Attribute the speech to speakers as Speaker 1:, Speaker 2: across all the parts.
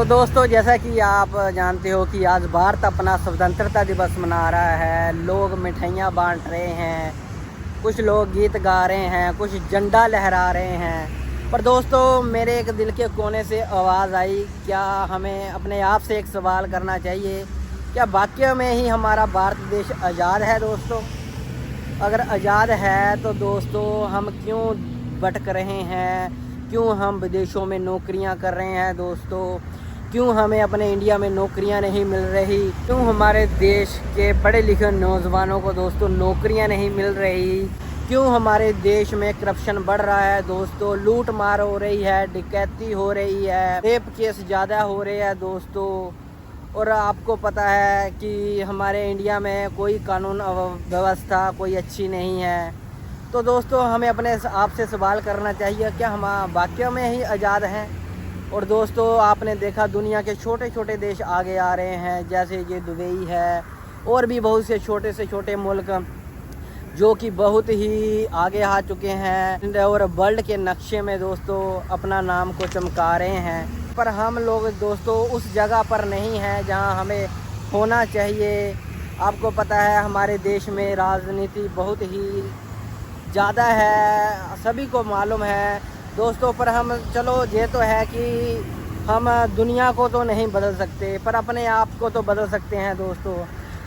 Speaker 1: तो दोस्तों, जैसा कि आप जानते हो कि आज भारत अपना स्वतंत्रता दिवस मना रहा है। लोग मिठाइयाँ बांट रहे हैं, कुछ लोग गीत गा रहे हैं, कुछ झंडा लहरा रहे हैं। पर दोस्तों, मेरे एक दिल के कोने से आवाज़ आई, क्या हमें अपने आप से एक सवाल करना चाहिए, क्या वाकई में ही हमारा भारत देश आज़ाद है। दोस्तों, अगर आज़ाद है तो दोस्तों हम क्यों भटक रहे हैं, क्यों हम विदेशों में नौकरियां कर रहे हैं। दोस्तों, क्यों हमें अपने इंडिया में नौकरियां नहीं मिल रही, क्यों हमारे देश के पढ़े लिखे नौजवानों को दोस्तों नौकरियां नहीं मिल रही, क्यों हमारे देश में करप्शन बढ़ रहा है। दोस्तों, लूट मार हो रही है, डकैती हो रही है, रेप केस ज़्यादा हो रहे हैं। दोस्तों, और आपको पता है कि हमारे इंडिया में कोई कानून व्यवस्था कोई अच्छी नहीं है। तो दोस्तों, हमें अपने आप से सवाल करना चाहिए, क्या हम वाकई में ही आज़ाद हैं। और दोस्तों, आपने देखा दुनिया के छोटे छोटे देश आगे आ रहे हैं, जैसे ये दुबई है और भी बहुत से छोटे मुल्क जो कि बहुत ही आगे आ चुके हैं और वर्ल्ड के नक्शे में दोस्तों अपना नाम को चमका रहे हैं। पर हम लोग दोस्तों उस जगह पर नहीं हैं जहां हमें होना चाहिए। आपको पता है हमारे देश में राजनीति बहुत ही ज़्यादा है, सभी को मालूम है दोस्तों। पर हम चलो ये तो है कि हम दुनिया को तो नहीं बदल सकते, पर अपने आप को तो बदल सकते हैं दोस्तों।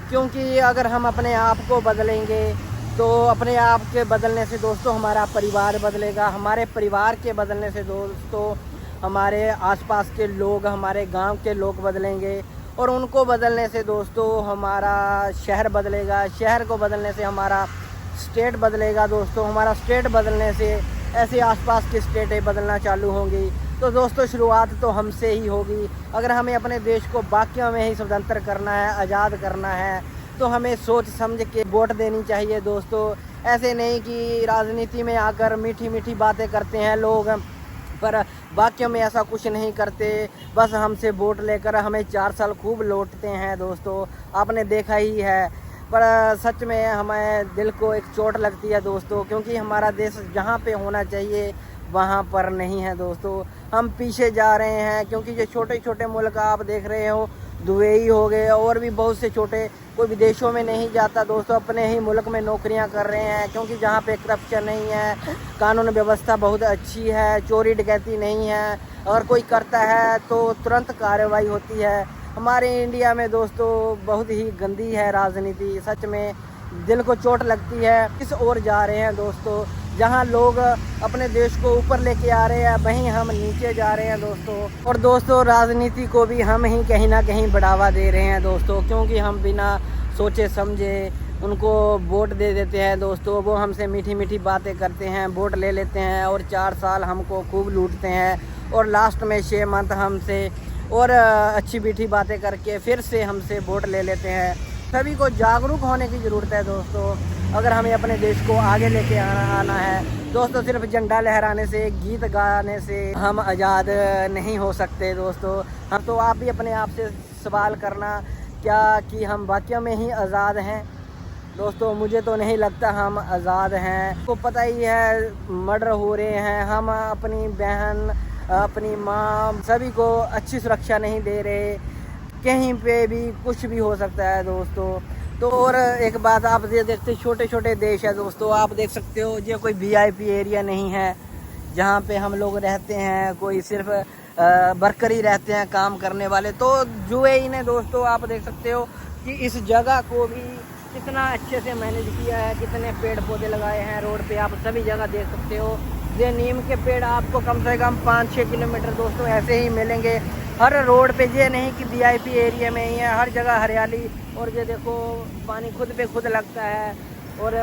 Speaker 1: क्योंकि अगर हम अपने आप को बदलेंगे तो अपने आप के बदलने से दोस्तों हमारा परिवार बदलेगा, हमारे परिवार के बदलने से दोस्तों हमारे आसपास के लोग, हमारे गांव के लोग बदलेंगे, और उनको बदलने से दोस्तों हमारा शहर बदलेगा, शहर को बदलने से हमारा स्टेट बदलेगा। दोस्तों, हमारा स्टेट बदलने से ऐसे आसपास की स्टेटें बदलना चालू होंगी। तो दोस्तों, शुरुआत तो हमसे ही होगी। अगर हमें अपने देश को वाकई में ही स्वतंत्र करना है, आज़ाद करना है, तो हमें सोच समझ के वोट देनी चाहिए। दोस्तों, ऐसे नहीं कि राजनीति में आकर मीठी मीठी बातें करते हैं लोग, पर वाकई में ऐसा कुछ नहीं करते। बस हमसे वोट लेकर हमें 4 साल खूब लौटते हैं। दोस्तों, आपने देखा ही है। पर सच में हमें दिल को एक चोट लगती है दोस्तों, क्योंकि हमारा देश जहाँ पे होना चाहिए वहाँ पर नहीं है। दोस्तों, हम पीछे जा रहे हैं, क्योंकि ये छोटे छोटे मुल्क आप देख रहे हो, दुबई हो गए और भी बहुत से छोटे, कोई विदेशों में नहीं जाता दोस्तों, अपने ही मुल्क में नौकरियां कर रहे हैं। क्योंकि जहाँ पे करप्शन नहीं है, कानून व्यवस्था बहुत अच्छी है, चोरी डकैती नहीं है, अगर कोई करता है तो तुरंत कार्रवाई होती है। हमारे इंडिया में दोस्तों बहुत ही गंदी है राजनीति, सच में दिल को चोट लगती है। किस ओर जा रहे हैं दोस्तों, जहां लोग अपने देश को ऊपर लेके आ रहे हैं वहीं हम नीचे जा रहे हैं दोस्तों। और दोस्तों, राजनीति को भी हम ही कहीं ना कहीं बढ़ावा दे रहे हैं दोस्तों, क्योंकि हम बिना सोचे समझे उनको वोट दे देते हैं दोस्तों। वो हमसे मीठी मीठी बातें करते हैं, वोट ले लेते हैं और 4 साल हमको खूब लूटते हैं, और लास्ट में 6 मंथ हमसे और अच्छी मीठी बातें करके फिर से हमसे वोट ले लेते हैं। सभी को जागरूक होने की ज़रूरत है दोस्तों, अगर हमें अपने देश को आगे लेके आना है। दोस्तों, सिर्फ झंडा लहराने से, गीत गाने से हम आज़ाद नहीं हो सकते दोस्तों। हम तो आप भी अपने आप से सवाल करना, क्या कि हम वाकई में ही आज़ाद हैं। दोस्तों, मुझे तो नहीं लगता हम आज़ाद हैं। आपको पता ही है मर्डर हो रहे हैं, हम अपनी बहन, अपनी माँ, सभी को अच्छी सुरक्षा नहीं दे रहे, कहीं पे भी कुछ भी हो सकता है दोस्तों। तो और एक बात आप ये देखते, छोटे छोटे देश है दोस्तों, आप देख सकते हो ये कोई VIP एरिया नहीं है जहाँ पे हम लोग रहते हैं, कोई सिर्फ वर्कर ही रहते हैं, काम करने वाले। तो UAE ने दोस्तों आप देख सकते हो कि इस जगह को भी कितना अच्छे से मैनेज किया है, कितने पेड़ पौधे लगाए हैं रोड पे, आप सभी जगह देख सकते हो। ये नीम के पेड़ आपको कम से कम 5-6 किलोमीटर दोस्तों ऐसे ही मिलेंगे हर रोड पे। ये नहीं कि VIP एरिया में ही है, हर जगह हरियाली। और ये देखो पानी खुद पे खुद लगता है, और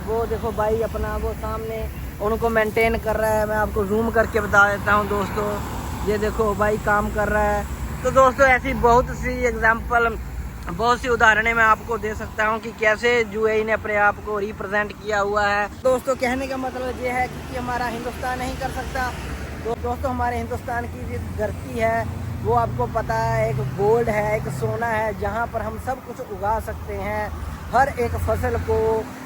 Speaker 1: वो देखो भाई अपना वो सामने उनको मेंटेन कर रहा है। मैं आपको जूम करके बता देता हूँ दोस्तों, ये देखो भाई काम कर रहा है। तो दोस्तों, ऐसी बहुत सी एग्जाम्पल, बहुत सी उदाहरणें मैं आपको दे सकता हूं कि कैसे UAE ने अपने आप को रिप्रेजेंट किया हुआ है। दोस्तों, कहने का मतलब ये है कि हमारा हिंदुस्तान नहीं कर सकता। दोस्तों, हमारे हिंदुस्तान की जो धरती है वो आपको पता है एक गोल्ड है, एक सोना है, जहां पर हम सब कुछ उगा सकते हैं, हर एक फसल को।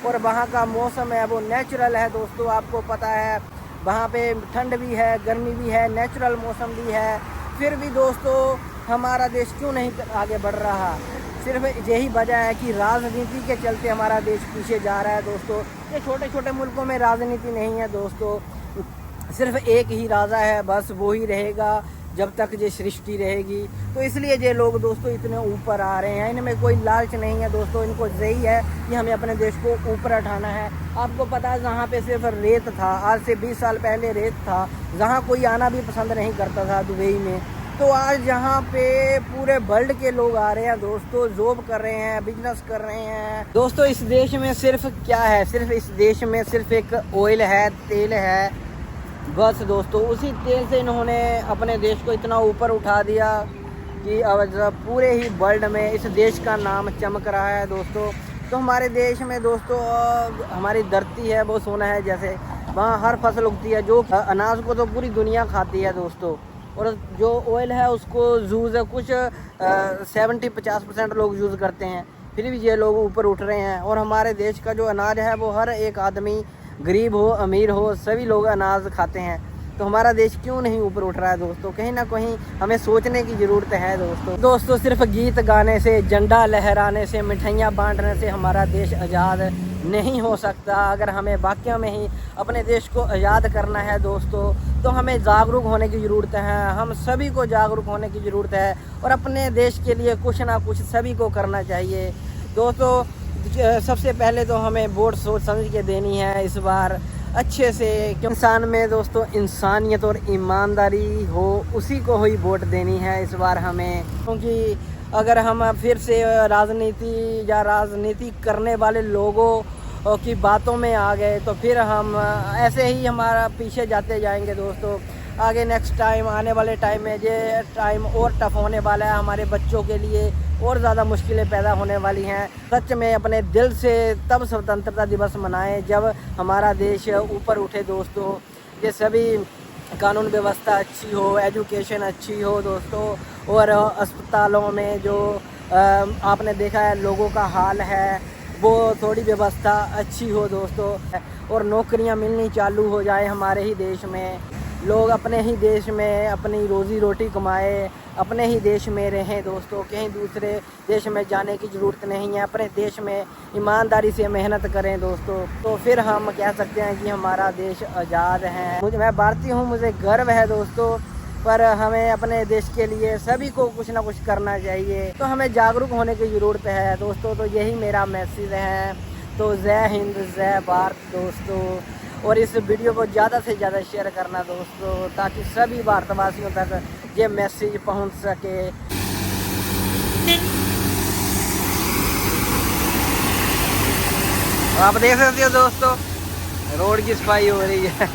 Speaker 1: और वहाँ का मौसम है वो नेचुरल है दोस्तों, आपको पता है वहाँ पे ठंड भी है, गर्मी भी है, नेचुरल मौसम भी है। फिर भी दोस्तों हमारा देश क्यों नहीं आगे बढ़ रहा। सिर्फ यही वजह है कि राजनीति के चलते हमारा देश पीछे जा रहा है दोस्तों। ये छोटे छोटे मुल्कों में राजनीति नहीं है दोस्तों, सिर्फ एक ही राजा है, बस वो ही रहेगा जब तक ये सृष्टि रहेगी। तो इसलिए ये लोग दोस्तों इतने ऊपर आ रहे हैं, इनमें कोई लालच नहीं है दोस्तों, इनको यही है कि हमें अपने देश को ऊपर उठाना है। आपको पता है जहाँ पे सिर्फ रेत था, आज से 20 साल पहले रेत था, जहाँ कोई आना भी पसंद नहीं करता था दुबई में, तो आज यहाँ पे पूरे वर्ल्ड के लोग आ रहे हैं दोस्तों, जॉब कर रहे हैं, बिजनेस कर रहे हैं दोस्तों। इस देश में सिर्फ क्या है, सिर्फ इस देश में सिर्फ एक ऑयल है, तेल है बस दोस्तों। उसी तेल से इन्होंने अपने देश को इतना ऊपर उठा दिया कि अब पूरे ही वर्ल्ड में इस देश का नाम चमक रहा है दोस्तों। तो हमारे देश में दोस्तों हमारी धरती है वो सोना है जैसे, वहाँ हर फसल उगती है, जो अनाज को तो पूरी दुनिया खाती है दोस्तों। और जो ऑयल है उसको यूज़ कुछ 70-50% लोग यूज़ करते हैं, फिर भी ये लोग ऊपर उठ रहे हैं। और हमारे देश का जो अनाज है वो हर एक आदमी, गरीब हो अमीर हो, सभी लोग अनाज खाते हैं। तो हमारा देश क्यों नहीं ऊपर उठ रहा है दोस्तों, कहीं ना कहीं हमें सोचने की ज़रूरत है दोस्तों। सिर्फ गीत गाने से, झंडा लहराने से, मिठाइयाँ बांटने से हमारा देश आज़ाद नहीं हो सकता। अगर हमें वाकई में ही अपने देश को आज़ाद करना है दोस्तों, तो हमें जागरूक होने की ज़रूरत है, हम सभी को जागरूक होने की ज़रूरत है और अपने देश के लिए कुछ ना कुछ सभी को करना चाहिए दोस्तों। सबसे पहले तो हमें वोट सोच समझ के देनी है इस बार अच्छे से, क्योंकि इंसान में दोस्तों इंसानियत और ईमानदारी हो, उसी को ही वोट देनी है इस बार हमें। क्योंकि अगर हम फिर से राजनीति या राजनीति करने वाले लोगों की बातों में आ गए तो फिर हम ऐसे ही हमारा पीछे जाते जाएंगे दोस्तों। आगे नेक्स्ट टाइम, आने वाले टाइम में ये टाइम और टफ होने वाला है हमारे बच्चों के लिए, और ज़्यादा मुश्किलें पैदा होने वाली हैं। सच में अपने दिल से तब स्वतंत्रता दिवस मनाएं जब हमारा देश ऊपर उठे दोस्तों। ये सभी कानून व्यवस्था अच्छी हो, एजुकेशन अच्छी हो दोस्तों, और अस्पतालों में जो आपने देखा है लोगों का हाल है वो थोड़ी व्यवस्था अच्छी हो दोस्तों, और नौकरियां मिलनी चालू हो जाए हमारे ही देश में। लोग अपने ही देश में अपनी रोज़ी रोटी कमाए, अपने ही देश में रहें दोस्तों, कहीं दूसरे देश में जाने की ज़रूरत नहीं है। अपने देश में ईमानदारी से मेहनत करें दोस्तों, तो फिर हम कह सकते हैं कि हमारा देश आज़ाद है। मैं भारतीय हूँ, मुझे गर्व है दोस्तों, पर हमें अपने देश के लिए सभी को कुछ ना कुछ करना चाहिए, तो हमें जागरूक होने की ज़रूरत है दोस्तों। तो यही मेरा मैसेज है। तो जय हिंद, जय भारत दोस्तों। और इस वीडियो को ज़्यादा से ज़्यादा शेयर करना दोस्तों, ताकि सभी भारतवासियों तक ये मैसेज पहुंच सके। आप देख सकते हो दोस्तों, रोड की सफाई हो रही है।